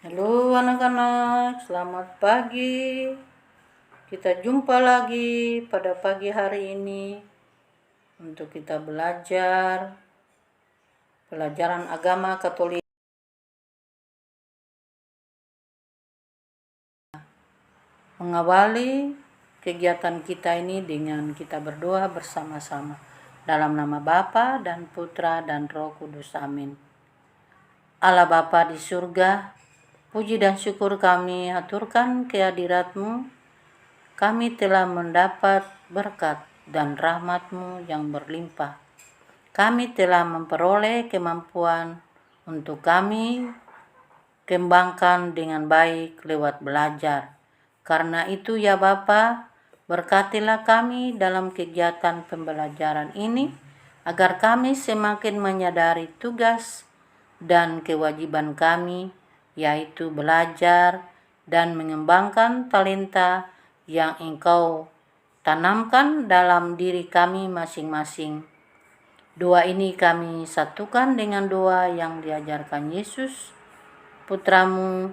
Halo anak-anak, selamat pagi. Kita jumpa lagi pada pagi hari ini untuk kita belajar pelajaran agama Katolik. Mengawali kegiatan kita ini dengan kita berdoa bersama-sama. Dalam nama Bapa dan Putra dan Roh Kudus. Amin. Allah Bapa di surga, puji dan syukur kami aturkan kehadirat-Mu. Kami telah mendapat berkat dan rahmat-Mu yang berlimpah. Kami telah memperoleh kemampuan untuk kami kembangkan dengan baik lewat belajar. Karena itu ya Bapa, berkatilah kami dalam kegiatan pembelajaran ini, agar kami semakin menyadari tugas dan kewajiban kami, yaitu belajar dan mengembangkan talenta yang Engkau tanamkan dalam diri kami masing-masing. Doa ini kami satukan dengan doa yang diajarkan Yesus, Putramu,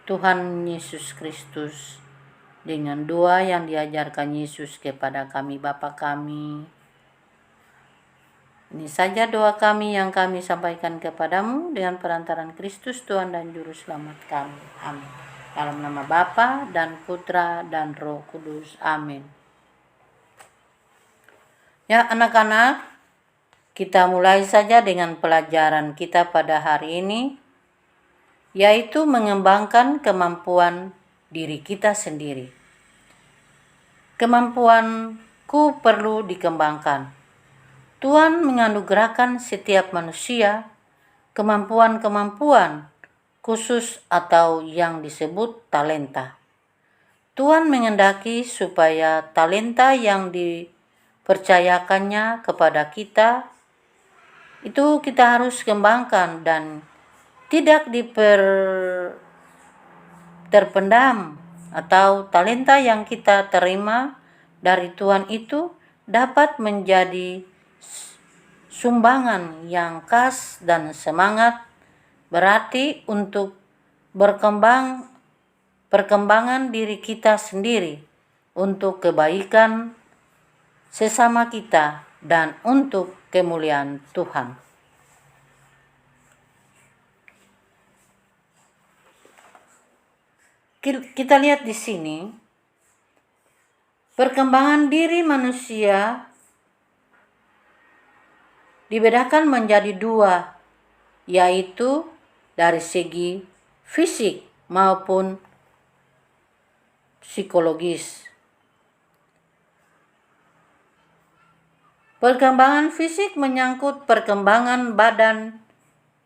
Tuhan Yesus Kristus, dengan doa yang diajarkan Yesus kepada kami Bapa kami. Ini saja doa kami yang kami sampaikan kepadamu dengan perantaran Kristus Tuhan dan Juru Selamat kami. Amin. Dalam nama Bapa dan Putra dan Roh Kudus. Amin. Ya anak-anak, kita mulai saja dengan pelajaran kita pada hari ini, yaitu mengembangkan kemampuan diri kita sendiri. Kemampuanku perlu dikembangkan. Tuhan menganugerahkan setiap manusia kemampuan-kemampuan khusus atau yang disebut talenta. Tuhan menghendaki supaya talenta yang dipercayakannya kepada kita itu kita harus kembangkan dan tidak terpendam, atau talenta yang kita terima dari Tuhan itu dapat menjadi sumbangan yang khas dan semangat berarti untuk perkembangan diri kita sendiri, untuk kebaikan sesama kita dan untuk kemuliaan Tuhan. Kita lihat di sini, perkembangan diri manusia dibedakan menjadi dua, yaitu dari segi fisik maupun psikologis. Perkembangan fisik menyangkut perkembangan badan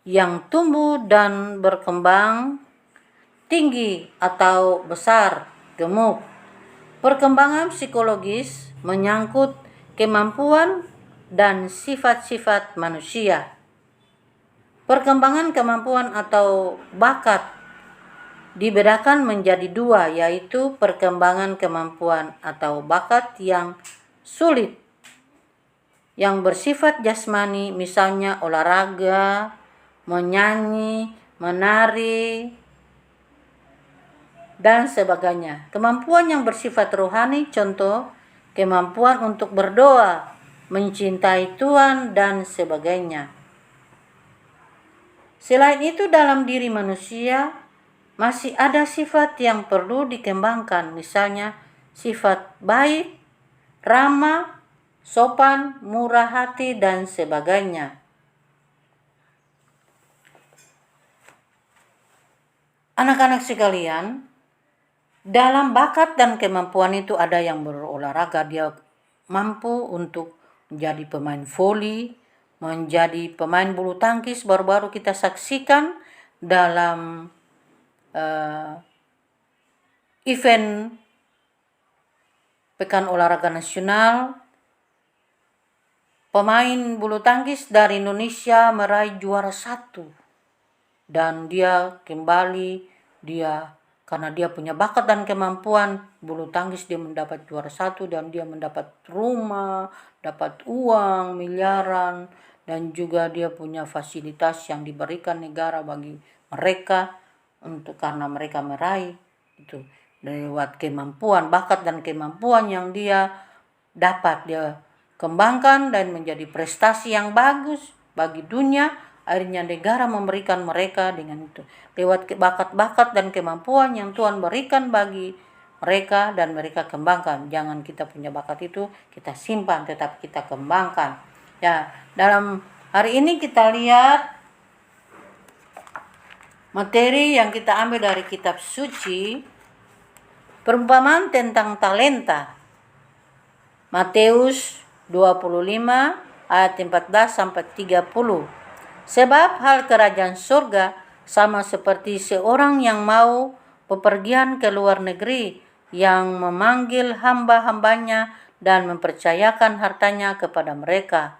yang tumbuh dan berkembang tinggi atau besar, gemuk. Perkembangan psikologis menyangkut kemampuan dan sifat-sifat manusia. Perkembangan kemampuan atau bakat dibedakan menjadi dua, yaitu perkembangan kemampuan atau bakat yang sulit, yang bersifat jasmani, misalnya olahraga, menyanyi, menari, dan sebagainya. Kemampuan yang bersifat rohani, contoh kemampuan untuk berdoa, mencintai Tuhan, dan sebagainya. Selain itu, dalam diri manusia masih ada sifat yang perlu dikembangkan, misalnya sifat baik, ramah, sopan, murah hati, dan sebagainya. Anak-anak sekalian, dalam bakat dan kemampuan itu ada yang berolahraga, dia mampu untuk menjadi pemain voli, menjadi pemain bulu tangkis. Baru-baru kita saksikan dalam event Pekan Olahraga Nasional, pemain bulu tangkis dari Indonesia meraih juara 1. Dan dia kembali, karena dia punya bakat dan kemampuan bulu tangkis, dia mendapat juara 1 dan dia mendapat rumah, dapat uang miliaran, dan juga dia punya fasilitas yang diberikan negara bagi mereka untuk karena mereka meraih itu lewat kemampuan, bakat dan kemampuan yang dia dapat dia kembangkan dan menjadi prestasi yang bagus bagi dunia. Akhirnya negara memberikan mereka dengan itu lewat bakat-bakat dan kemampuan yang Tuhan berikan bagi mereka dan mereka kembangkan. Jangan kita punya bakat itu kita simpan, tetapi kita kembangkan. Ya, dalam hari ini kita lihat materi yang kita ambil dari kitab suci, perumpamaan tentang talenta. Matius 25 ayat 14 sampai 30. Sebab hal kerajaan surga sama seperti seorang yang mau bepergian ke luar negeri, yang memanggil hamba-hambanya dan mempercayakan hartanya kepada mereka.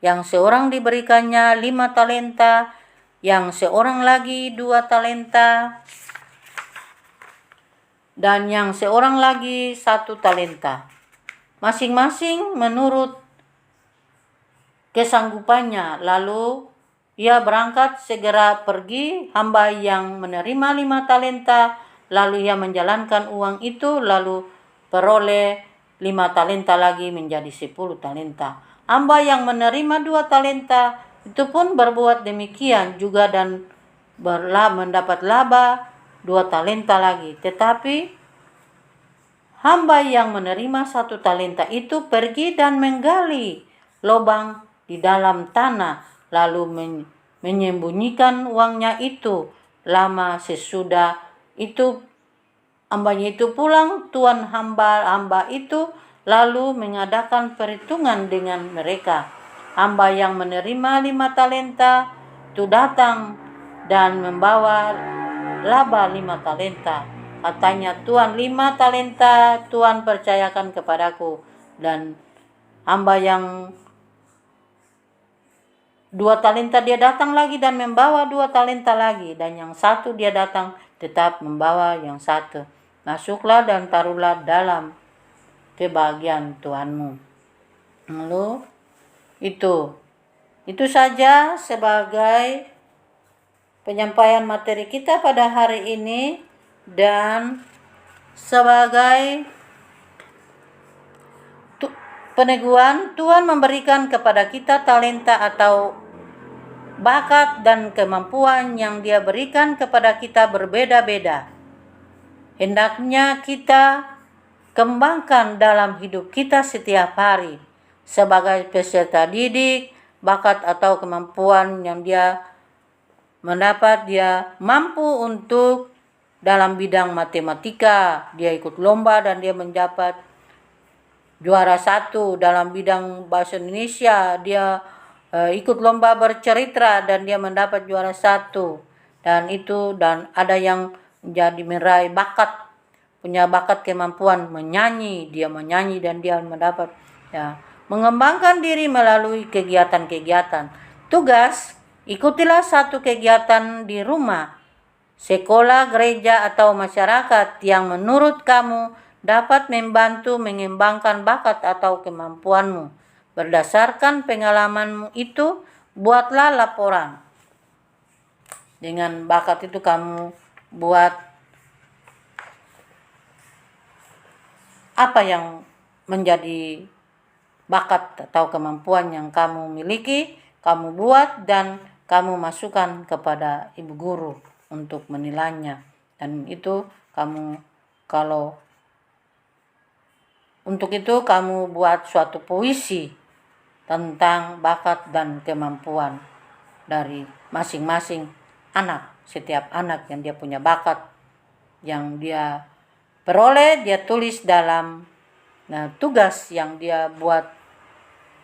Yang seorang diberikannya 5 talenta, yang seorang lagi 2 talenta, dan yang seorang lagi 1 talenta. Masing-masing menurut kesanggupannya. Lalu ia berangkat segera pergi. Hamba yang menerima 5 talenta, lalu ia menjalankan uang itu, lalu peroleh 5 talenta lagi menjadi 10 talenta. Hamba yang menerima 2 talenta itu pun berbuat demikian juga dan mendapat laba 2 talenta lagi. Tetapi hamba yang menerima 1 talenta itu pergi dan menggali lubang di dalam tanah, lalu menyembunyikan uangnya itu. Lama sesudah itu hambanya itu pulang, tuan hamba itu lalu mengadakan perhitungan dengan mereka. Hamba yang menerima 5 talenta itu datang dan membawa laba 5 talenta. Katanya, Tuhan, 5 talenta Tuhan percayakan kepadaku. Dan hamba yang 2 talenta dia datang lagi dan membawa 2 talenta lagi. Dan yang 1 dia datang tetap membawa yang 1. Masuklah dan taruhlah dalam kebahagiaan Tuhanmu. Lalu itu saja sebagai penyampaian materi kita pada hari ini. Dan sebagai peneguhan, Tuhan memberikan kepada kita talenta atau bakat dan kemampuan yang Dia berikan kepada kita berbeda-beda. Hendaknya kita kembangkan dalam hidup kita setiap hari. Sebagai peserta didik, bakat atau kemampuan yang dia mendapat, dia mampu untuk dalam bidang matematika, dia ikut lomba dan dia mendapat juara 1. Dalam bidang bahasa Indonesia, dia ikut lomba bercerita dan dia mendapat juara 1. Dan ada yang menjadi meraih bakat, punya bakat kemampuan menyanyi, dia menyanyi dan dia mendapat mengembangkan diri melalui kegiatan-kegiatan. Tugas, ikutilah satu kegiatan di rumah, sekolah, gereja, atau masyarakat yang menurut kamu dapat membantu mengembangkan bakat atau kemampuanmu. Berdasarkan pengalamanmu itu, buatlah laporan. Dengan bakat itu kamu buat apa yang menjadi bakat atau kemampuan yang kamu miliki, kamu buat dan kamu masukkan kepada ibu guru untuk menilainya. Dan itu untuk itu kamu buat suatu puisi tentang bakat dan kemampuan dari masing-masing anak. Setiap anak yang dia punya bakat, yang dia peroleh, dia tulis dalam tugas yang dia buat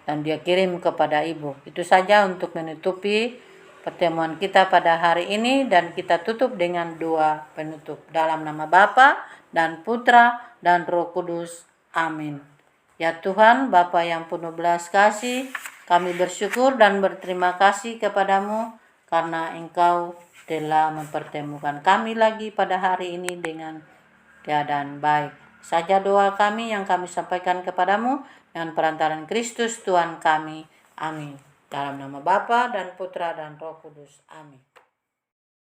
dan dia kirim kepada ibu. Itu saja untuk menutupi pertemuan kita pada hari ini, dan kita tutup dengan doa penutup. Dalam nama Bapa dan Putra dan Roh Kudus. Amin. Ya Tuhan, Bapa yang penuh belas kasih, kami bersyukur dan berterima kasih kepadamu karena Engkau telah mempertemukan kami lagi pada hari ini dengan keadaan baik. Saja doa kami yang kami sampaikan kepadamu dengan perantaran Kristus Tuhan kami. Amin. Dalam nama Bapa dan Putra dan Roh Kudus. Amin.